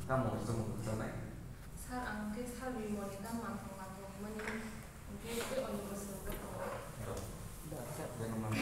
kamu semua sana. Sar angke sar bimoni kan mangkong mangkong mani angke itu oni bosan betul. Jangan mana.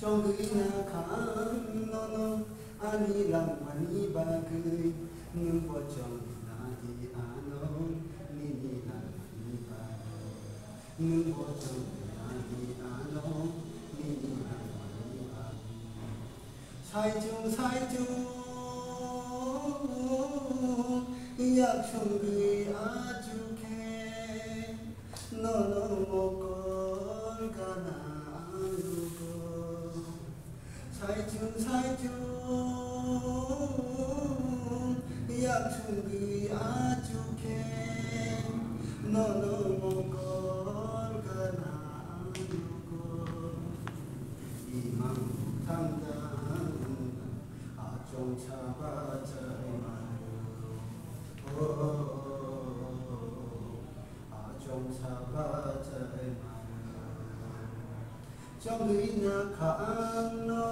Trong gửi nhà kháng nó ani lang ani ba gửi ngưng vợ chồng là đi ano ni ni lang ani ba ngưng vợ chồng là đi ano ni ni lang ani ba sai chung yak chung gửi a chu khe no mo con kana sai chung yak chung gửi a chu khe no mo con kana imang thang da a chong cha ba chai ma a chong cha ba chai ma trong gửi nhà kháng nó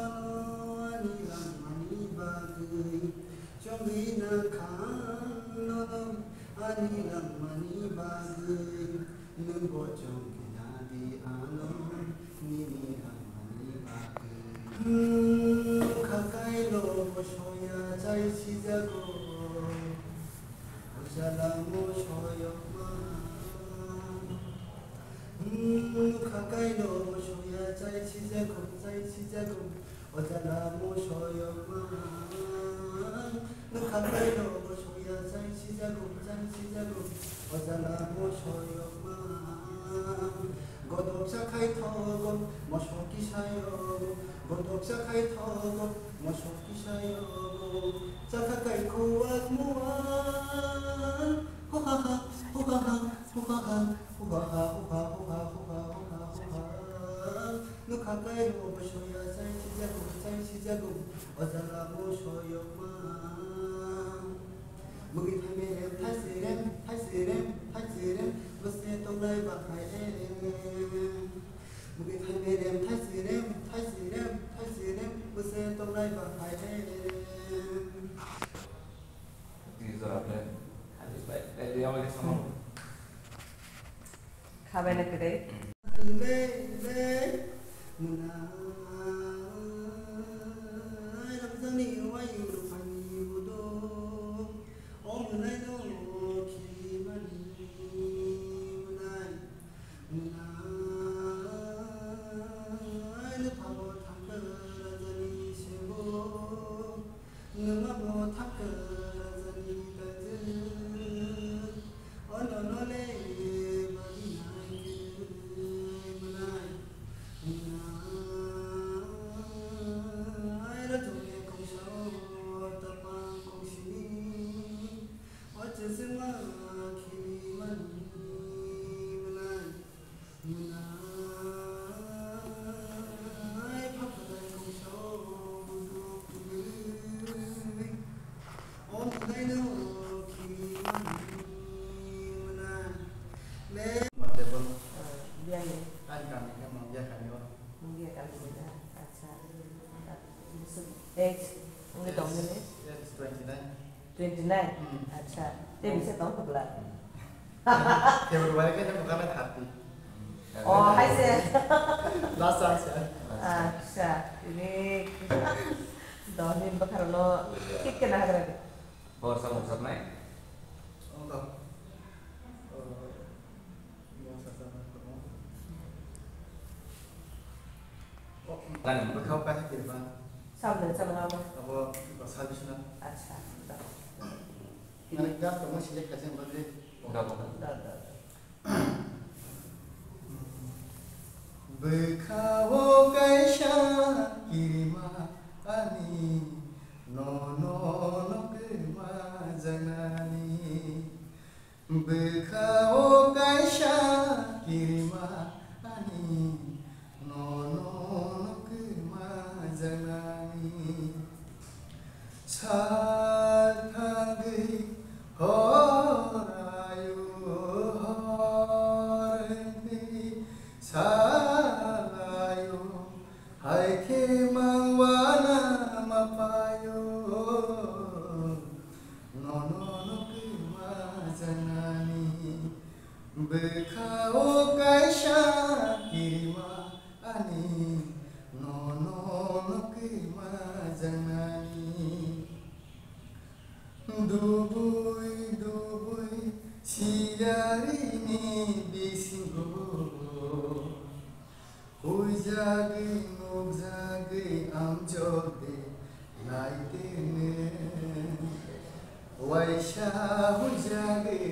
ani lang ani ba gửi trong gửi nhà kháng nó ani lang ani ba gửi nương vợ chồng nhà đi ano ni ni lang ani ba gửi 가까이 오셔야 잘 지자고 오잘라 모셔요마 가까이 오셔야 잘 지자고 오잘라 모셔요마 가까이 오셔야 잘 지자고 오잘라 모셔요마 고독사 카이터고 모셔기 사요 고독사 카이터고 모셔기 사요 자카카이 코앗 모아 호하하 호하하 호하하 호하하 호하하 호하하 너 가까이 오셔야 잘 시자고 어자라 모셔요마 무기 타메렘 탈스렘 무세 동라이 바카이 무기 타메렘 탈스렘 무세 동라이 바카이 Giờ đây, để đeo cái xong. Khá bên này cái đấy. Power Anika membiarkan yo. Membiarkan dulu. Acha. Age only dominant age? Yes, 29. 29. Acha. Dia bisa tahu berapa? Dia berubah kan bukan hati. Oh, hai sir. Rasa sih. Acha. Ini domin karena kick kena lagi. Power sama pusat naik. Untuk Kan berkau kasih kiriman. Sama sama apa? Apa habisnya? Acha. Ini kan kamu selek kasih balik. enggak bukan. Berkau kasih kiriman ani no kemazanani. Berkau kasih kiriman ani no kemazanani. Saltangi horayu horeni salayu hai kemangwana mapayo no kemazanani. Berkau kasih kirima ani no kemazanani. Dubui siarini bisinggo hujagi nubzagi amjode naitene waisha hujagi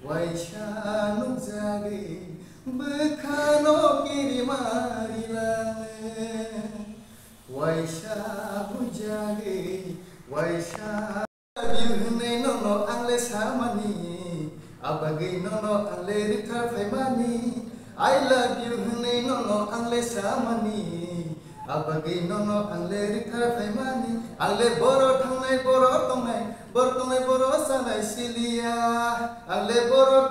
waisha nubzagi bekano kirimarilane waisha hujagi waisha no angle samani abagi no angle rita faimani. I love you no angle samani abagi no angle rita faimani. Angle boro tangnai boro sanai silia. Angle boro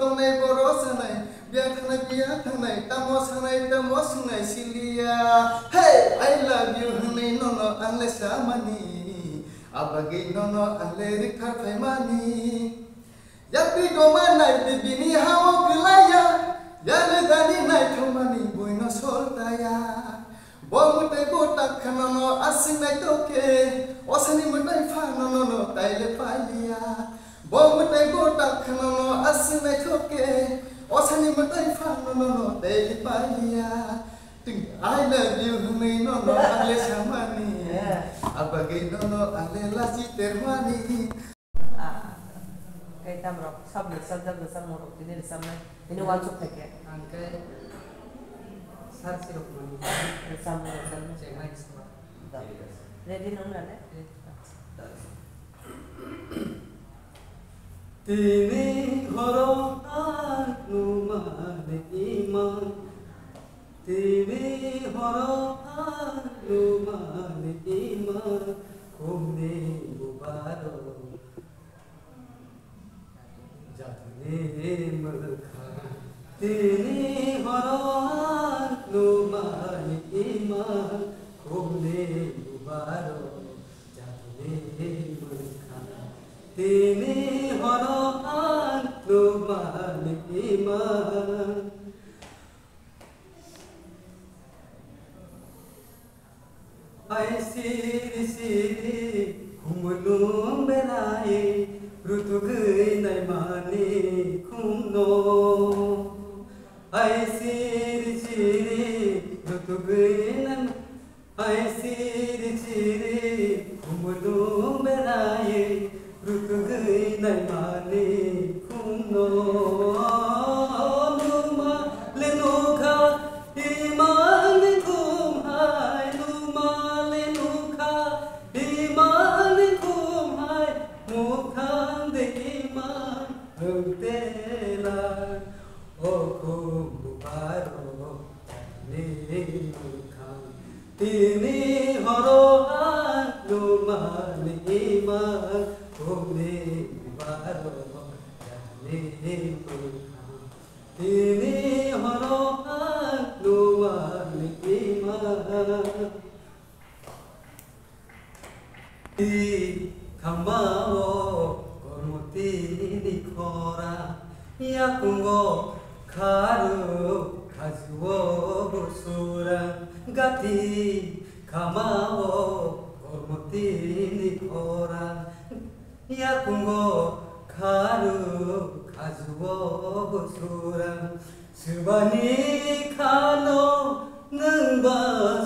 sanai biar tangnai tamo sanai silia. Hey, I love you no angle samani abagi no angle rita faimani. Yapi doma nai bibini hao kelaya, yale dani nai thomani boina soltaya. Bomute botak kanono asing nai toke, osani mutai fa no taile palia. Bomute botak kanono asing nai toke, osani mutai fa no taile palia. I love you no ale samani, abagi no ale lasi termani. Kita merok sab besar morok ini sama ini wajib pakai. Angke sar sirup mani. Sama. Cek main semua. Ready nong ada? Tini horotan numane iman. Tini horotan numane iman. Kumni bubaro. Jatne melkha. Tini horotan numane iman. Kumni bubaro. Jatne melkha. Tini horotan numane iman. Ai siri kumulum belai rutugai nai mani kumno. Ai siri rutugai nai ai siri kumulum belai rutugai nai mani kumno. Numa lenuka iman kum hai numa lenuka iman kum hai mukhan de iman rutela o kum buparo ne mukhan tini horohan numa iman kum ne buparo ne mukhan tini horohan numa Kamao kormoti ni kora yakungo karu kazuo busura gati kamao kormoti ni kora yakungo karu kazuo busura subani kano nengba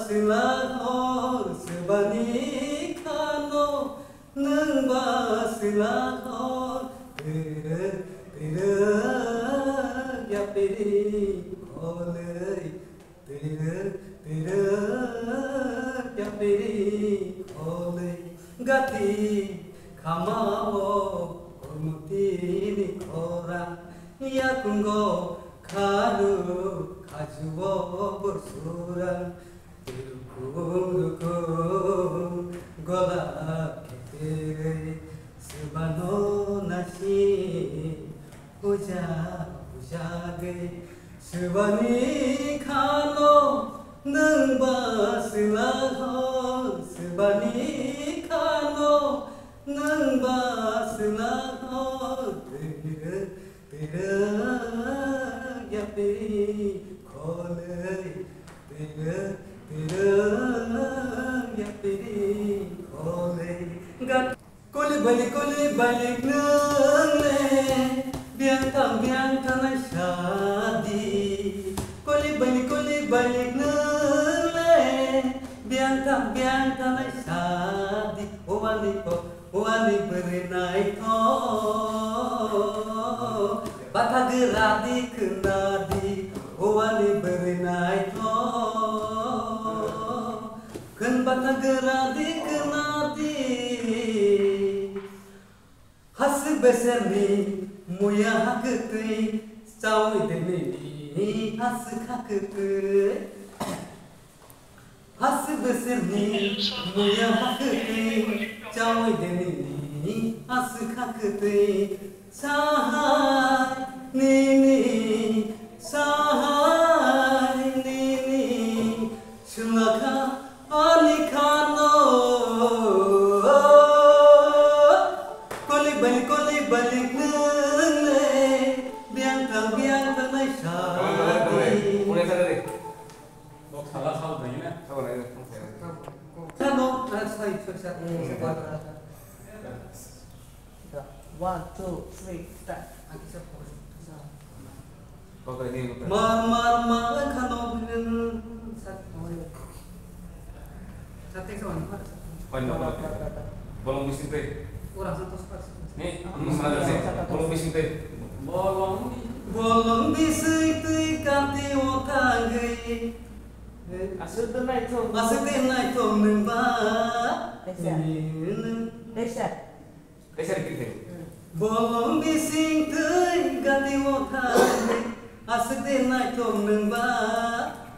silaho subani kano nengba silaho ya peri kolei ya peri kolei gati kamao kormuti ni kora ya kungo karu kajuo bersura dukung gola kete sebano nasi puja ge sebani kano nengba silaho sebani kano nengba silaho ya peri kolei ya peri kolei gat kole balik nang biang tam na shadi kole balik nang biang tam na shadi wali berenai ko bata geradi kenadi wali berenai ko ken bata geradi kenadi has beserni muya hakte cawi deni has khakte has beserni muya hakte cawi deni has khakte sahai nini sulaka anikano kole balik nene biang ta nai shadi mulai sadari Lo salah salah tadi na. sabar aja sano rasai susah 1, 2, 3, start. pakai ini mar kano bin sate kawan bolong bising teh orang satu sepat nih ada sih bolong bising teh bolong bising teh kanti otangai Asal tu naik tu. Masuk naik tu nemba. Desa. Desa dikit deh. Bolong bising teh ganti otangai asuk naik tu nemba.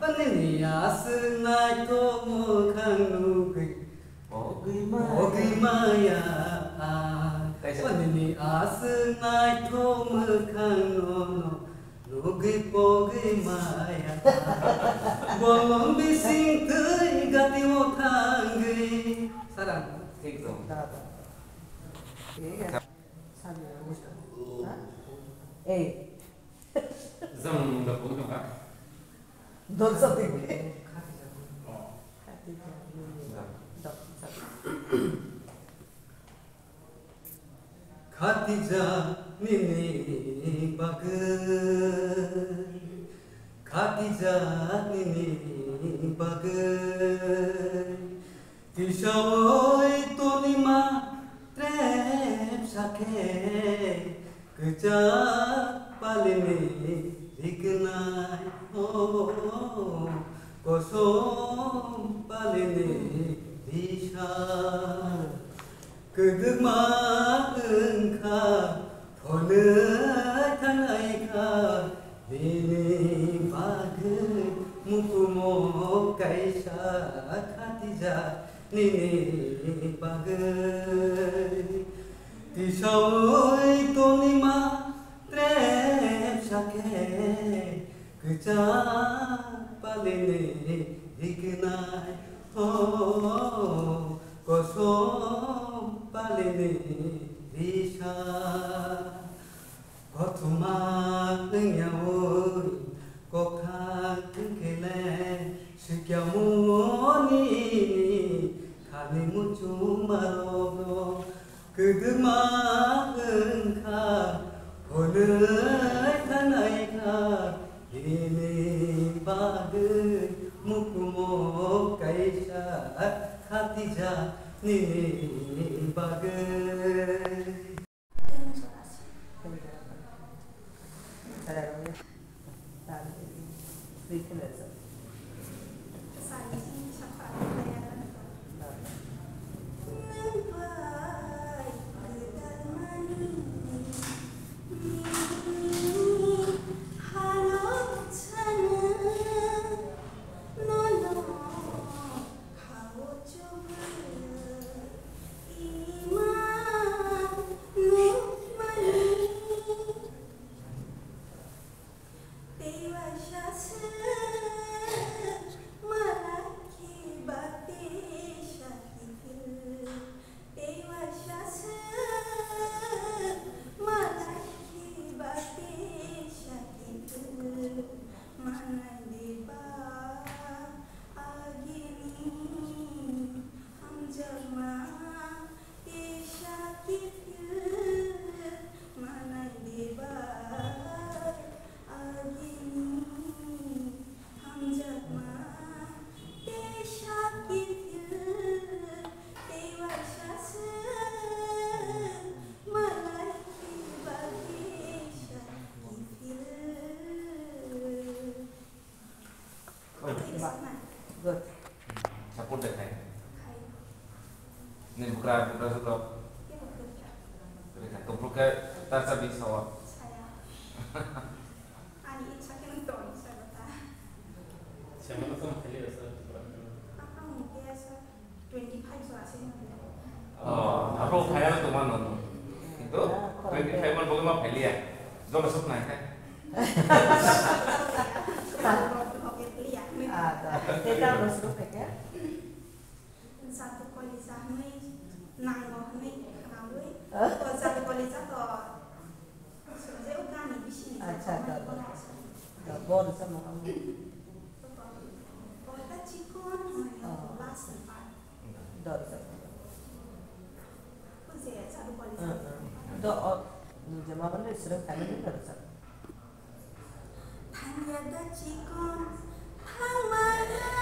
Panini asuk naik tu mukanui. Ogi maya. Panini asuk naik tu mukanono. Pogi maya. Bolong bising teh ganti otangai. Sarang. Gitu. Iya. Sambil Zam udah pun kan? Dot something. Khadijah nini bagai, Khadijah nini bagai, Tisawai to lima trep sakhe, Kejap palini dikenai oh, kosong palini bisa. Kedema engkau Toleh tanai kau Ini bagai Mukumo kaisa Khadijah Nini bagai Tisawai tonima Trep sakhe Kejap palini dikenai oh, kosong palene risha kothuma nyaoi kokhan kele sikyamoni khani muchu marogo kedema engka honai thanai kha ini bage mukumo kaisa khatija nini bage Good. Support deh kayak. Ini bukan sudah. Tumpul ke tarsa di sawah. Siapa tuh kali ya sir? Oh, aku kayak tuh mana? Itu, kayak mana bagaimana beli ya? Jom masuk naik kan? Kita harus rupek ya. Satu kolisah nih, nanggoh nih, kenapa? Kalau satu kolisah toh, sebenarnya udah nih di sini. Gak boleh sama kamu. Kota Cikon, kelas 4. Udah bisa. Usia satu kolisah. Udah, jemaah kan sering kali ini harus. Tanya Cikon, Hamara.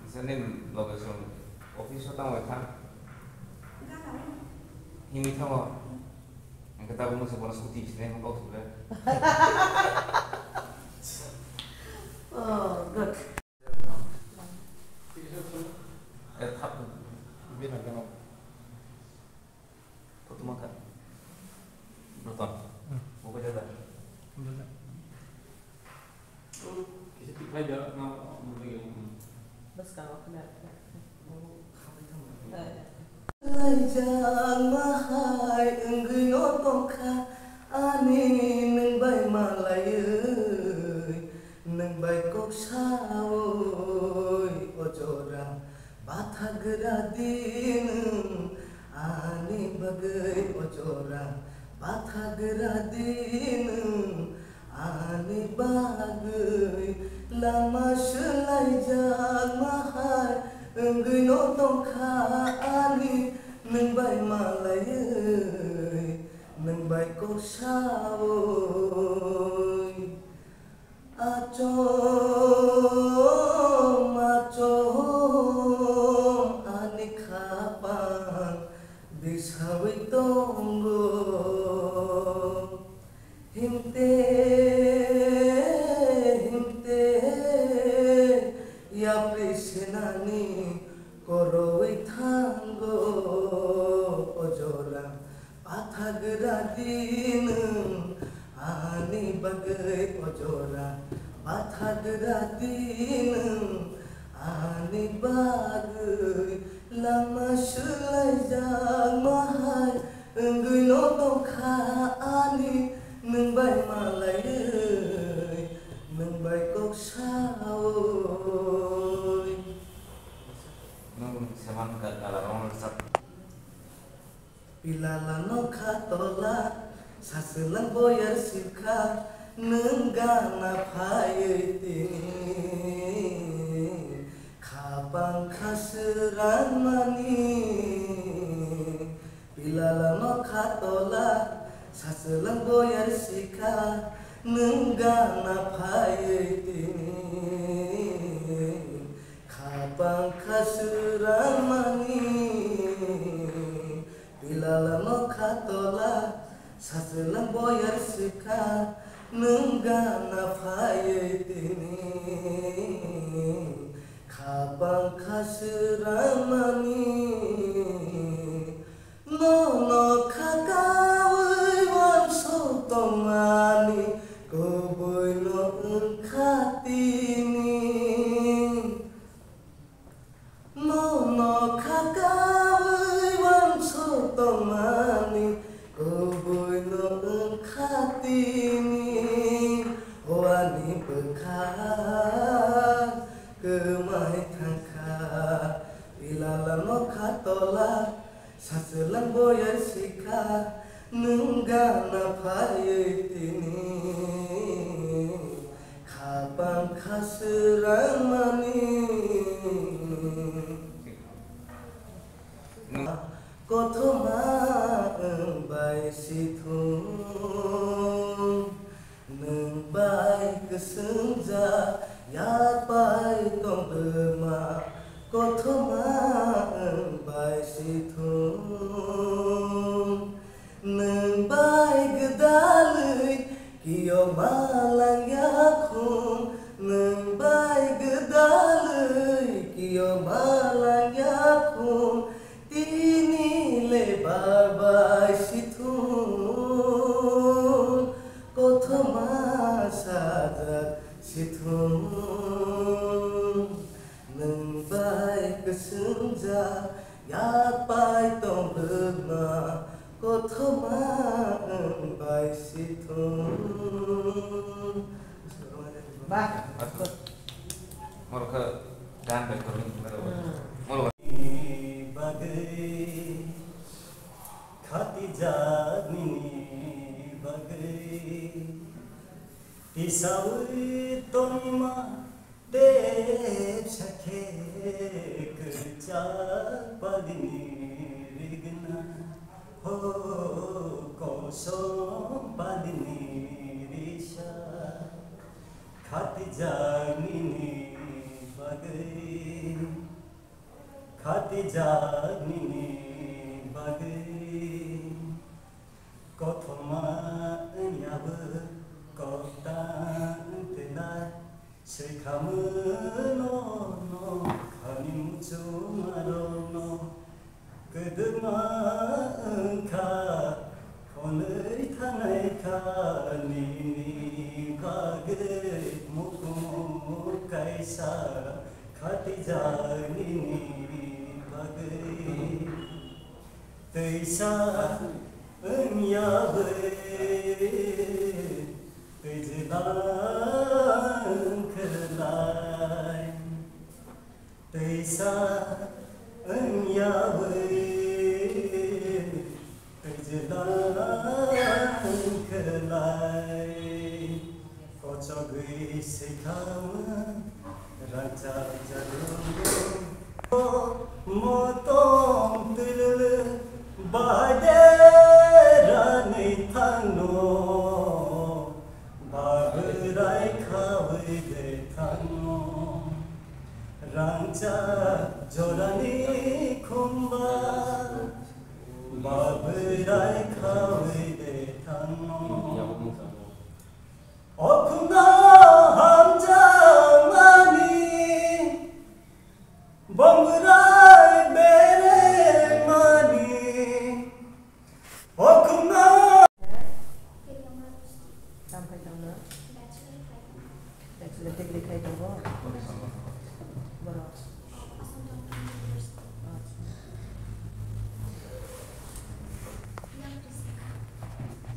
Senin lokasi office tahu kan? Ini tahu. Yang kita mau sebuah suti, Senin mau tahu sudah. tongkha ani nang bai malai nang bai kok saoi ojora bathagra din ani bagai ojora bathagra din ani bagai lama selai jang mahai enggai no tongkha ani nang bai malai nang bai kok saoi acom ani kapang bisawi tonggo himte ya prisenani koroi thanggo ojora pathagra din ani bagai ojora pathagra din ani bagai lama selai jang mahai enggai no tongkha ani nang bai malai nang bai kok saoi nung seman kala orang sat pilala no khatola saselang boyar sikha nenggana phayeti khapang khasran mani pilala no khatola saselang boyar sikha nenggana phayeti khapang khasran mani pilala no khatola saselang boyar sikha nenggana phayetini khapang khasran mani nono khakawai wan sotomani koboi no khatini nono khakawai wan sotomani koboi no khatini wani bekhar kemai thangkha ilala no khatola saselang boyar sikha nenggana phayetini khapang khasran mani kothoma bai sithung nang bai kesenja ya bai tong dema kothoma bai sithung nang bai gedalui kiyo malang yakhung nang bai gedalui kiyo malang yakhung tini lebar bai sithung kothoma sajak sithung nang bai kesenja ya bai tong dema kothoma bai sithung Bah. mau ke dan berkurang mau bagai khati jagni bagai isawi tonima dev sakhe kerja padini rigna ho kosong padini risha khati jagni bagai khati jagni bagai kothoma nyab kotan tenai sekhamono no khanim chumarono kedema engka khonei thanai khani bagai mukmu kaisa khati jagni bagai teisa Sampai tahun lalu. Sudah dibeli kayak dulu. Baru.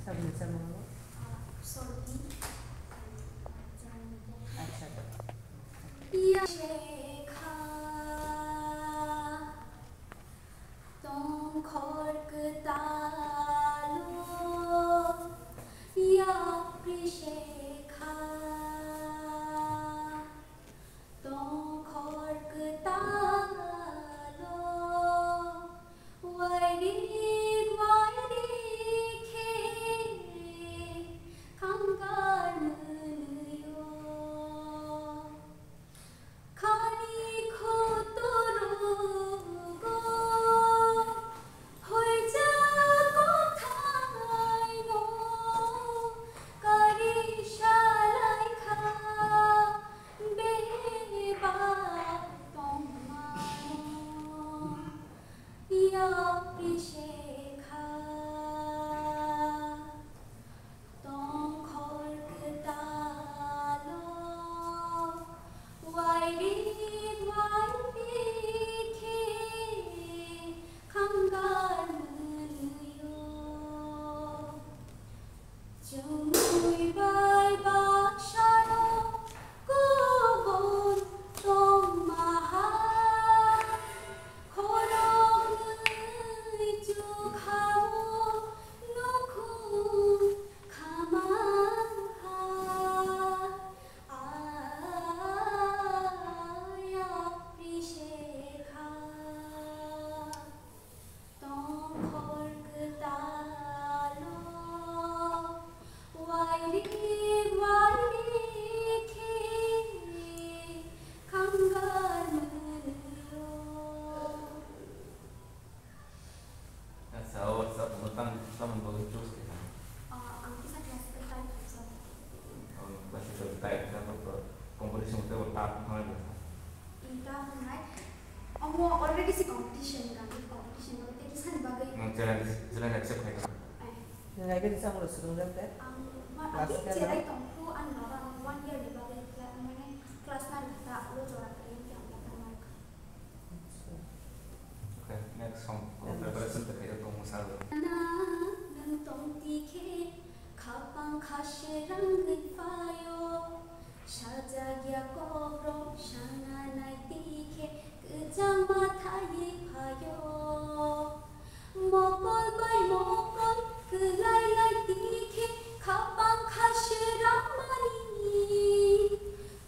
Sabi sama lo. अच्छा या शेखा तुम खड़कतालो या शेखा तुम खड़कतालो वायरी खे कंगार मुनियो खानी खोतरो होय जा कोथाय नो करी शालाई खा बेबा तोमानो या शेखा तुम खड़कतालो वायरी खे कंगार मुनियो जमुई बाय बाक्षानो गोबोन तुम महा खोरोंग जुखाओ नखु खामांखा आया शेखा तुम खड़कतालो वायरी खे कंगार मुनियो So, tentang sama bagus terus kita. ang isa classical type sa Masih tertarik sama kompetisi kita bertahap mana? ita hunai amo already si competition kan competition ko te kisan bagay Jalan accept kita. Nggak ada bisa ngurus dulu deh. ang Classical, ati cerai tongku an baba 1 year di bagay mane class na kita lo jora kaya yang kita mark Okay, next song. Preparation kita itu musal. na nang tong tikhe khapang khashe rang payo sajagya kobro shana nai tikhe kejang mathaye payo mokol bai mokol kelai lai tikhe khapang khashe ramani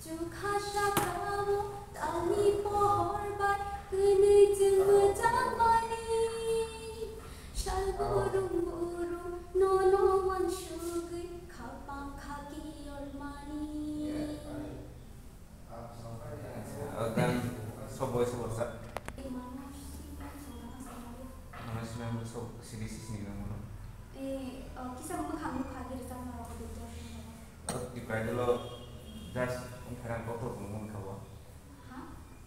ju khasha kamo tani pohor bai kene jeng jamani shal burung burung nono wan shugi khapang khaki olmani Dan soboy sobosa. imana sima sama Manusia yang besok sini sini kamu. kisah mo kamu khagi sa mga kapatid Di pride lo das umperan kotor kamu kawa. ha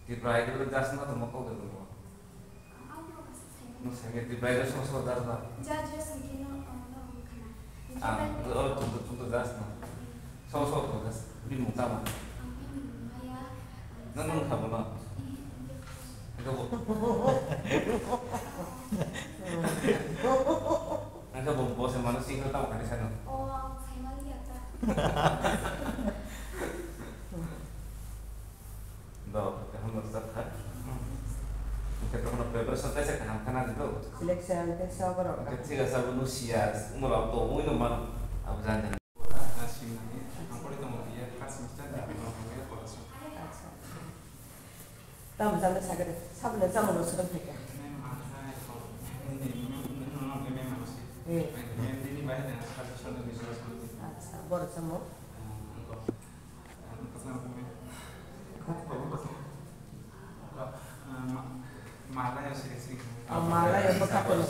Di pride lo das na tumo kau kamu. ano kasi sa No saya di pride lo so das na. judges kino ano Ah, lo tuntu das na. So das. Di mutama. Nang kamu na. Ito po. Ang kabong po sa masih kau tahu kan di sana. Oh, saya mau lihat tak? Dah, kita harus start. Kita pernah preparation test kan kan itu. Selection test sabar. Kecil asal manusia umur apa umur itu mana apa saja. Asing ini, aku itu mau dia kasih mesti di bawah dia polisi. 다음 장면 사거든. 3년 장으로 쓰면 될게. Memang ada kalau ini memang masih. 예. Ini banyak yang tradisional di Sulawesi. 아, 뭐를 써 뭐? Malah yang sering-sering. 마라 연법 카페.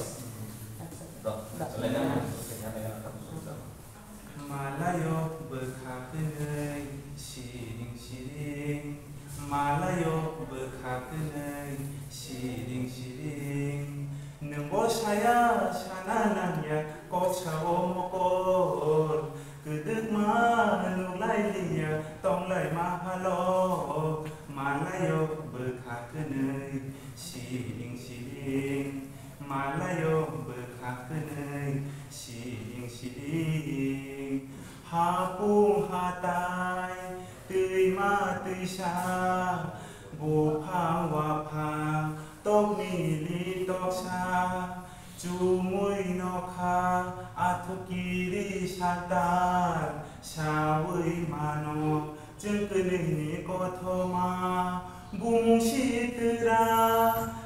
Malayo berkakenai siring-siring, Malayo berkakenai siring-siring. Nembo saya sanananya kau cawo mokor, kedek manulai liya tong lai mahalo. Malayo berkakenai siring-siring, Malayo berkakenai siring-siring. Hapung hatai tươi ma tươi xa, bù phang hòa phang tóc mi li tóc xa, chú mùi nó kha a thu kỳ đi xa tan xa với mà nó chân cơ nình có thô ma bùng chi tư ra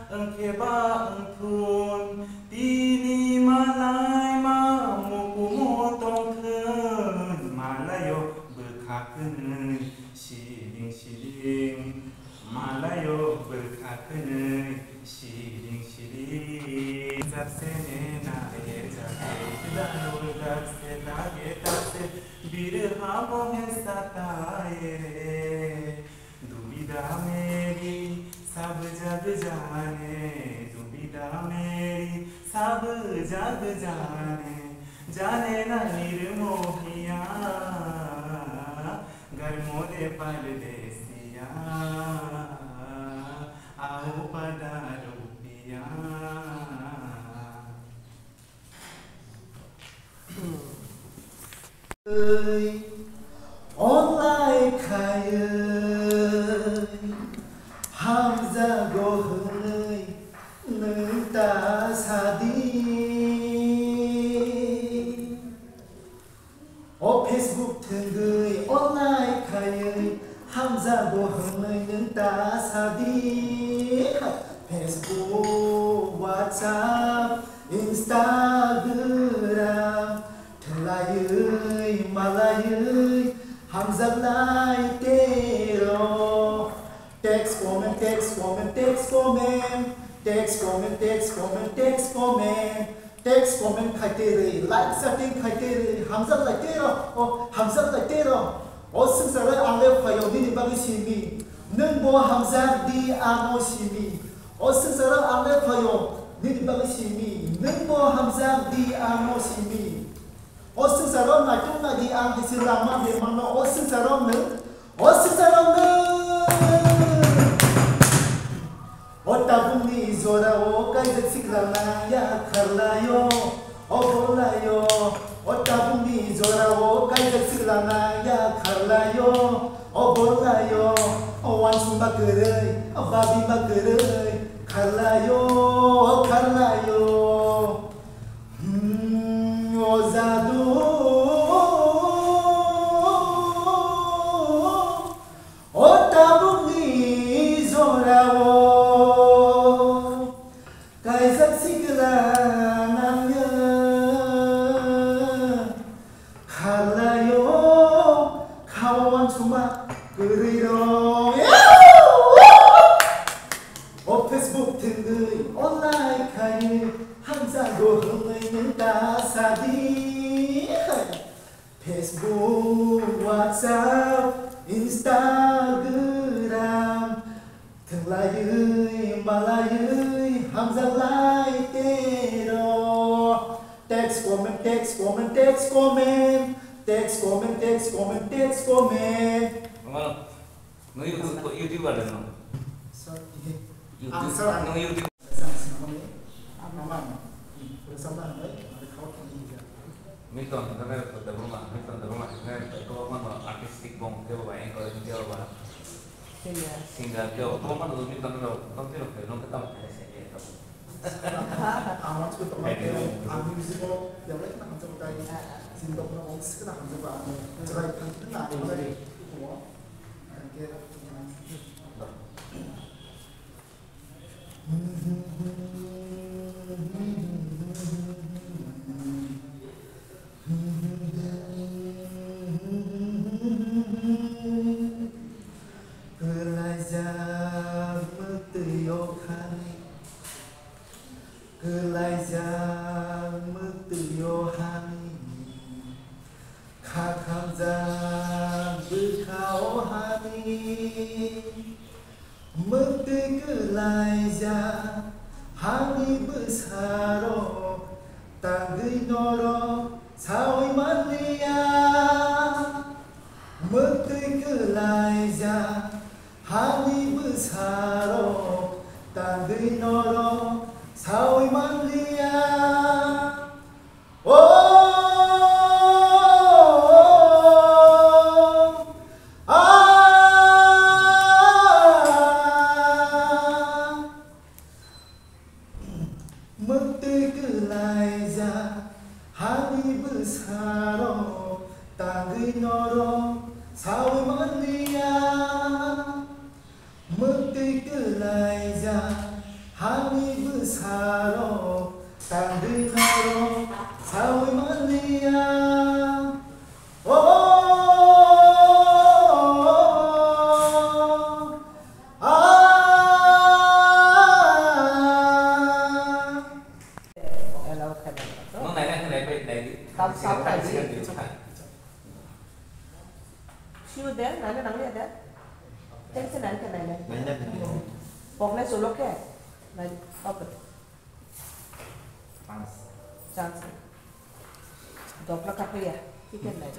ưng khe ba ưng thun tí ni ma lai ma mô cú mô tông thân ma lai yo berkakenai siring-siring, Malayo berkakenai siring-siring. Zaksene na ye zakse dano zakse lage zakse birha mohe sataye re. Dubida meri sab jag jane, dubida meri sab jag jane na nirmohiya garmo de pardesia आओ पधारो पिया. Online khai Hamza gohơi nâng ta sa đi. Ở Facebook thường gửi online khai Hamza gohơi nâng ta sa đi. Facebook, WhatsApp, Instagram thường lại ơi mà lại ơi Hamza lại tero. Text comment, text comment, text comment, text comment, text comment, text comment, text comment khai teri, like setting khai teri, Hamza lại tero, Hamza lại tero. Sinh ra lại anh leo phải đi đi bằng cái gì nâng bo Hamza đi amo gì sinh ra lại anh leo phải đi đi bằng cái gì nâng bo Hamza đi amo gì sinh ra lại ngày chúng ta đi ăn thì xin làm mà để mà nó sinh ra lại nữa, sinh ra lại nữa. Tabuni zora cái giấc xích là ya kharlayo, bolayo. Tabuni zora cái giấc xích là ya kharlayo, bolayo. Wan sumba kerai, babi ma kerai, kharlayo. Ozadu, tabuni zora Facebook thường người online khai Hamza gohơi nâng ta sa đi. Facebook, WhatsApp, Instagram thường lại ơi mà lại ơi Hamza lại tero. Text comment, text comment, text comment, text comment, text comment, text comment. Mana? No YouTube ada no. Sorry. YouTube. No YouTube. Milton sebenarnya tetap rumah sebenarnya itu mana artistik bong dia bawa yang kalau dia bawa sehingga dia kalau mana tuh Milton itu tapi lo ketemu saya itu 아마 저도 맞아요. 아뮤지고 영화에 나온 적가 진도는 옥스가 나온 적가 제가 이런 아니고 뭐 이렇게 belajar bertiokan belajar bertiokan kakakza berkau hani berti belajar hani besaro tanggi noro sawi malia berti belajar hani besaro tanggi noro sawi malia mesti kelaiza hani besaro tanggi noro sawi malia mesti kelaiza hani besaro tanggi noro sawi malia Tahun sáu này gì? Chưa đến, này nó nắng liệt đấy. Trên cái này này. Bọc này số lốc kìa. Này, open. Chance. Đọc là cà phê à? Cái này này.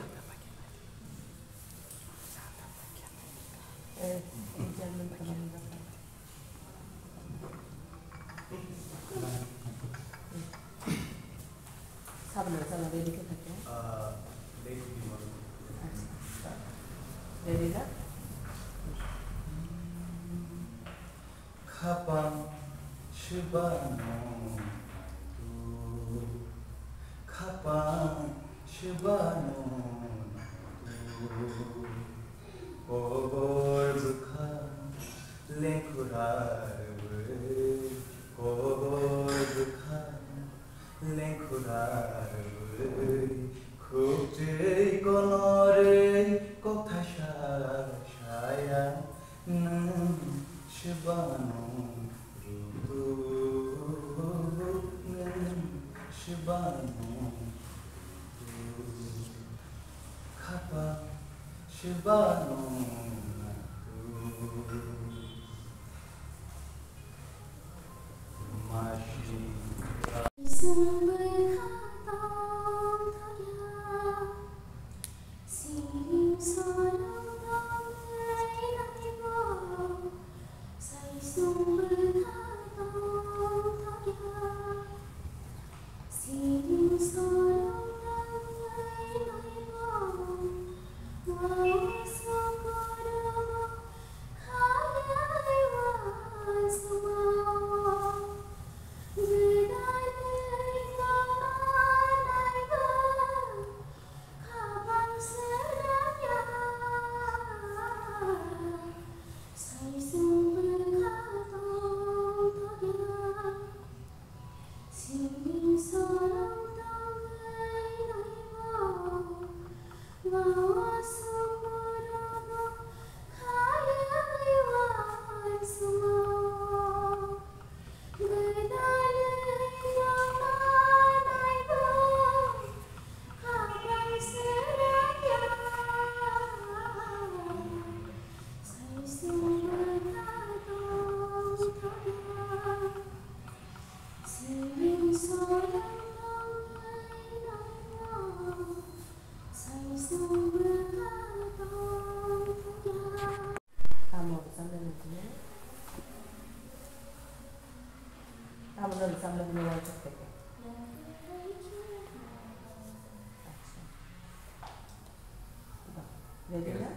사분을 사는 레디 같아요. 레디가? 가방 시바노 가방 시바노 고골북한 랭쿠라르 고골북한 랭쿠라르 국제 거너를 꼭 타샤샤야 는 시바노 루는 시바노 카바 시바노 마시 So Jadinya?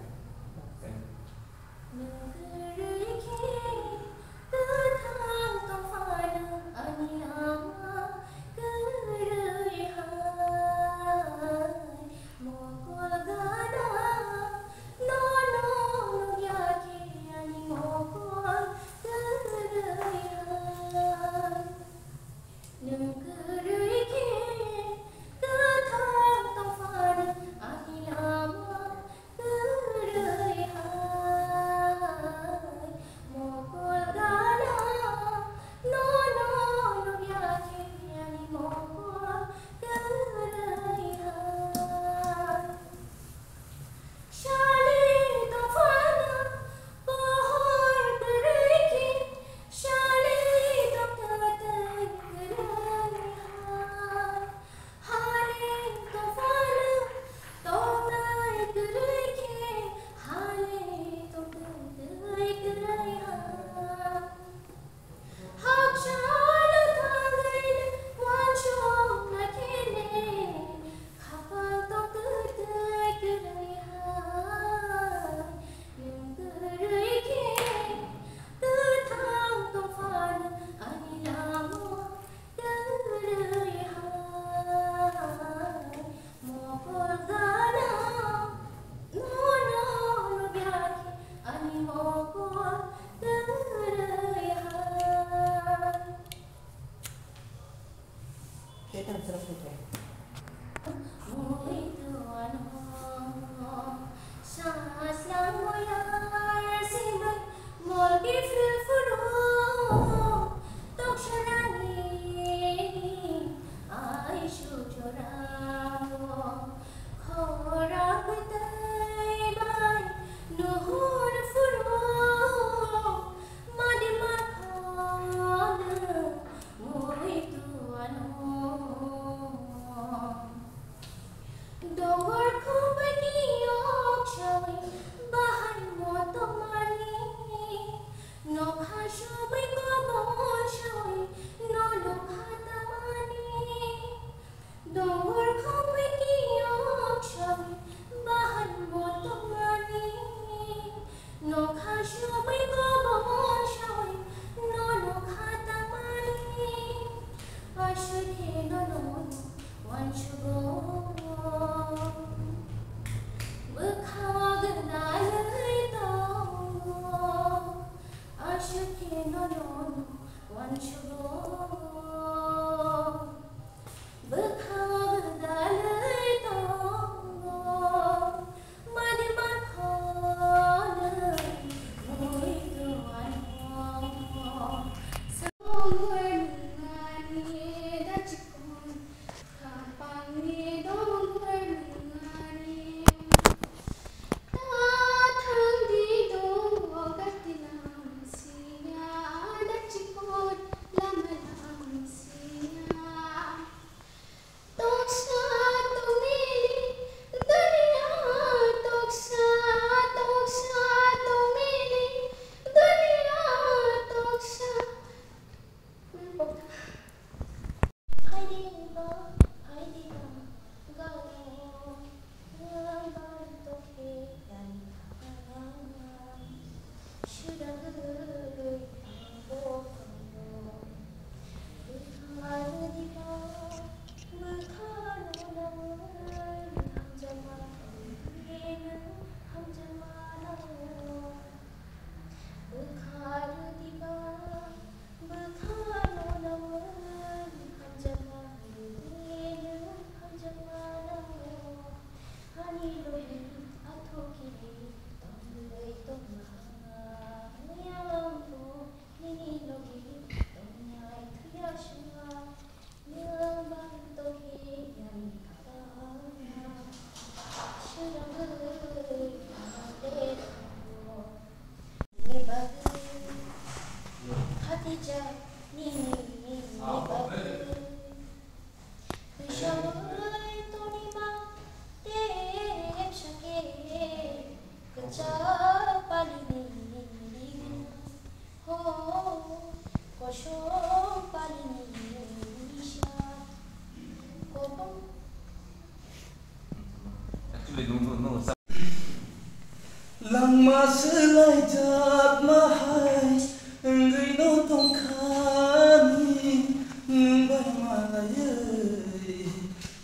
selai jat mahai ngai no tong khani ngai malai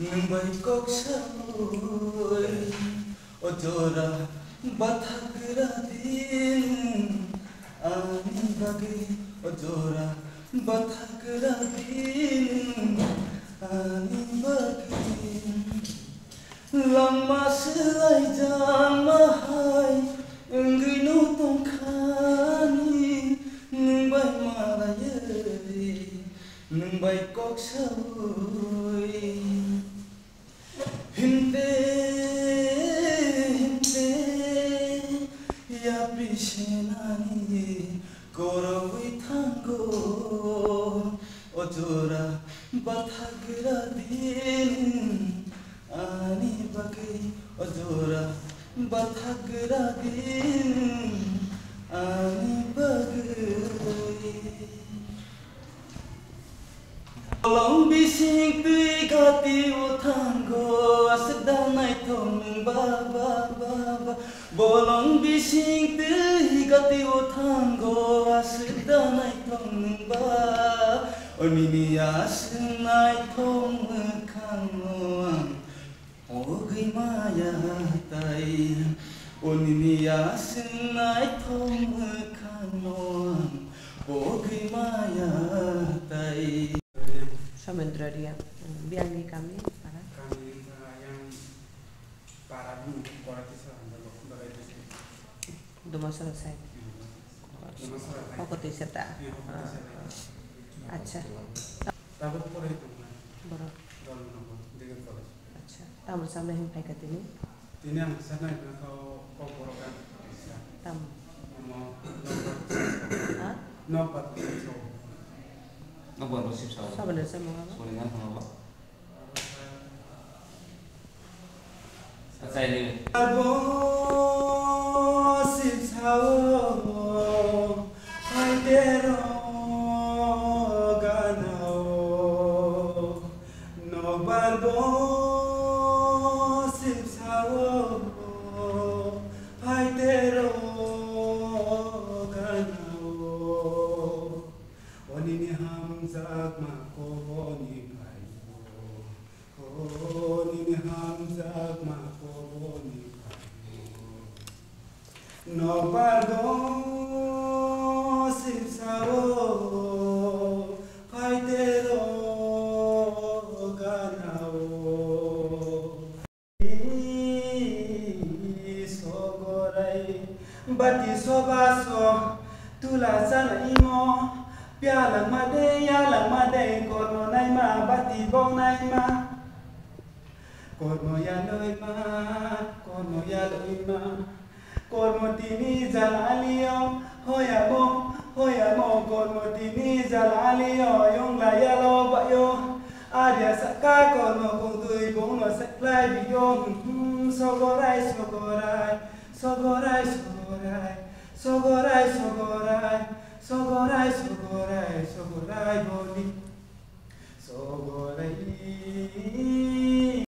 ngai kok soi ojora bathagra din ani bagi ojora bathagra din ani bagi lama selai jat mahai ngai no tong khani ngai malai ngai kok soi hinte ya prishenani koroi thango ojora bathagra din ani bagi ojora bathagra din ani bagi long bising tui gati utanggo asda nai thong ba ba ba ba bolong bising tui gati utanggo asda nai thong ba onini asnai thong khang ogai maya tai onini asnai thong khang ogai maya tai. Samudra dia biang di kami para yang para dulu udah mau selesai. Oh kote serta. Acha. Takut por itu. Boro. Acha. Tamu sampai sampai ke sini. Ini yang sana itu kau porokan. Tamu. Mau Hah? Ngebuat bersih sawah. Sebenarnya saya mau apa? Sulingan sama apa? Saya ini. Sip sawo hai tero ganao no barbo sip sawo hai tero ganao onini hamzak makoni bhaibo onini hamzak makoni no pardon sip sawo paitero ganao sogorai bati sobaso tula sana imo pialang made kono naima bati bong naima kono ya loima kormotini jalaliyo hoya mo kormotini jalaliyo yong la yalo bayo adia saka kormo kong tui kong no seklai biyo sogorai boni sogorai